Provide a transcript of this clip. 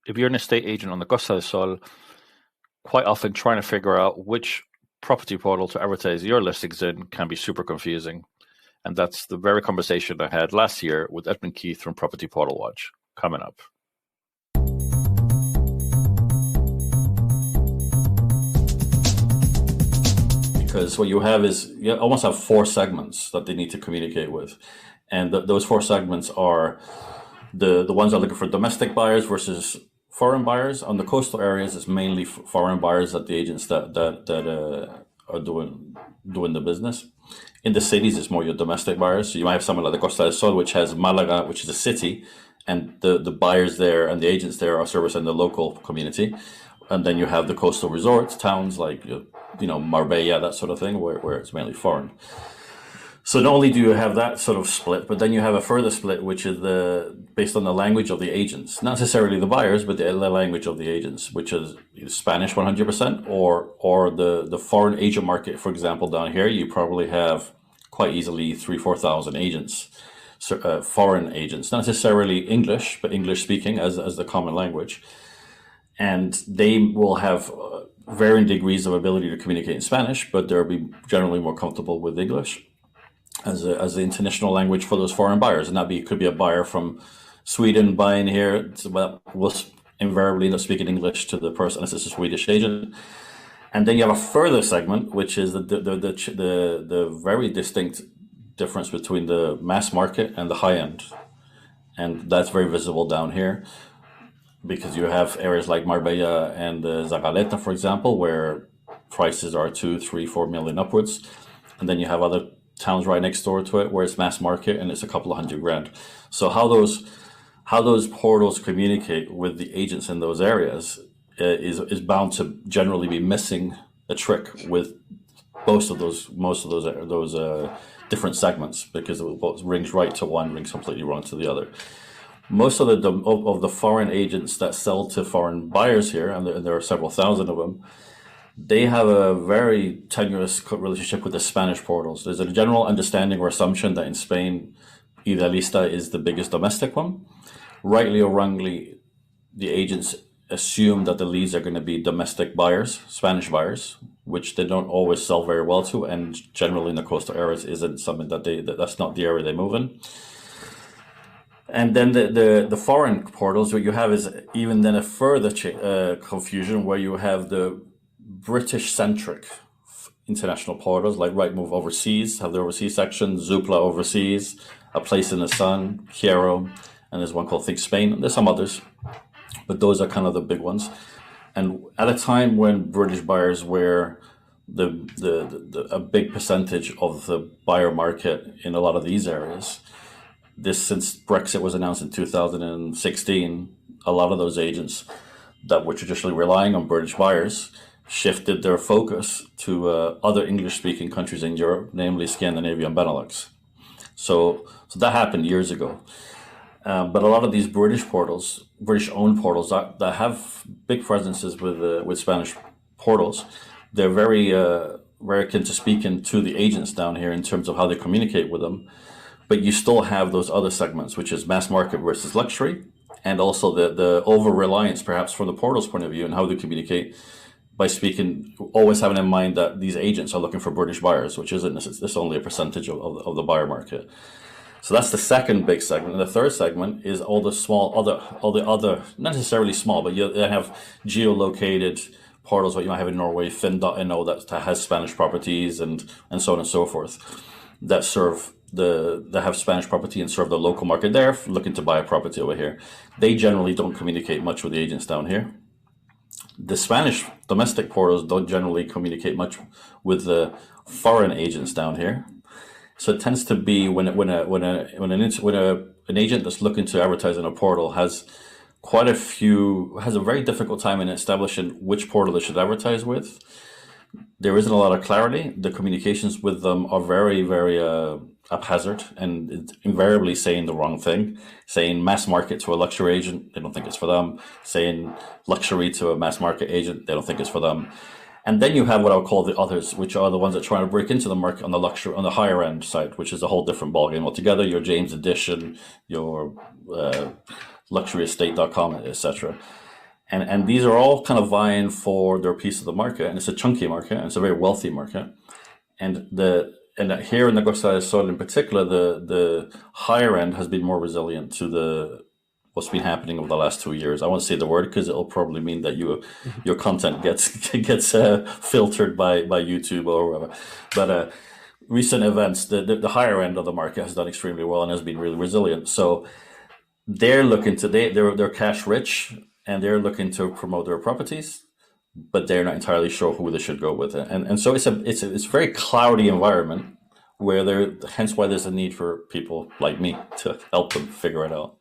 if you're an estate agent on the Costa Sol, quite often trying to figure out which property portal to advertise your listings in can be super confusing. And that's the very conversation I had last year with Edmund Keith from Property Portal Watch. Coming up. Because what you have is you almost have four segments that they need to communicate with. And those four segments are the ones that are looking for domestic buyers versus foreign buyers. On the coastal areas, it's mainly foreign buyers that the agents that are doing the business. In the cities, it's more your domestic buyers. So you might have someone like the Costa del Sol, which has Malaga, which is a city, and the buyers there and the agents there are servicing the local community. And then you have the coastal resorts, towns like Marbella, that sort of thing, where it's mainly foreign. So not only do you have that sort of split, but then you have a further split, which is based on the language of the agents, not necessarily the buyers, but the language of the agents, which is Spanish 100%, or the foreign agent market. For example, down here, you probably have quite easily 3,000-4,000 agents, foreign agents, not necessarily English, but English speaking as the common language. And they will have varying degrees of ability to communicate in Spanish, but they'll be generally more comfortable with English as the international language for those foreign buyers. And could be a buyer from Sweden buying here, will invariably not speaking English to the person as it's a Swedish agent. And then you have a further segment, which is the very distinct difference between the mass market and the high end. And that's very visible down here, because you have areas like Marbella and Zagaleta, for example, where prices are 2, 3, 4 million upwards. And then you have other towns right next door to it where it's mass market and it's a couple of $100,000. So how those portals communicate with the agents in those areas is bound to generally be missing a trick with most of those different segments, because what rings right to one rings completely wrong to the other. Most of the foreign agents that sell to foreign buyers here, and there are several thousand of them, they have a very tenuous relationship with the Spanish portals. There's a general understanding or assumption that in Spain, Idealista is the biggest domestic one. Rightly or wrongly, the agents assume that the leads are going to be domestic buyers, Spanish buyers, which they don't always sell very well to, and generally in the coastal areas isn't something that's not the area they move in. And then the foreign portals, what you have is even then a further confusion, where you have the British-centric international portals like Rightmove Overseas, have the overseas section, Zoopla Overseas, A Place in the Sun, Hero, and there's one called Think Spain. And there's some others, but those are kind of the big ones. And at a time when British buyers were a big percentage of the buyer market in a lot of these areas, since Brexit was announced in 2016, a lot of those agents that were traditionally relying on British buyers shifted their focus to other English-speaking countries in Europe, namely Scandinavia and Benelux. So that happened years ago. But a lot of these British-owned portals that have big presences with Spanish portals, they're very akin to speaking to the agents down here in terms of how they communicate with them. But you still have those other segments, which is mass market versus luxury, and also the over-reliance, perhaps, from the portal's point of view, and how they communicate by speaking, always having in mind that these agents are looking for British buyers, which isn't necessarily, it's only a percentage of the buyer market. So that's the second big segment. And the third segment is all the other, not necessarily small, but you have geolocated portals, what you might have in Norway, Finn.no, that has Spanish properties, and so on and so forth, that have Spanish property and serve the local market there, looking to buy a property over here. They generally don't communicate much with the agents down here. The Spanish domestic portals don't generally communicate much with the foreign agents down here. So it tends to be when an agent that's looking to advertise in a portal has a very difficult time in establishing which portal they should advertise with. There isn't a lot of clarity. The communications with them are very, very haphazard, and invariably saying the wrong thing. Saying mass market to a luxury agent, they don't think it's for them. Saying luxury to a mass market agent, they don't think it's for them. And then you have what I would call the others, which are the ones that are trying to break into the market on the higher end side, which is a whole different ballgame altogether. Your James Edition, your luxuryestate.com, etc. and these are all kind of vying for their piece of the market, and it's a chunky market, and it's a very wealthy market. And here in the Costa del Sol in particular, the higher end has been more resilient to the what's been happening over the last 2 years. I won't say the word because it'll probably mean that your content gets filtered by YouTube or whatever. But recent events, the higher end of the market has done extremely well and has been really resilient. So they're looking to they're cash rich, and they're looking to promote their properties, but they're not entirely sure who they should go with. And so it's a very cloudy environment where hence why there's a need for people like me to help them figure it out.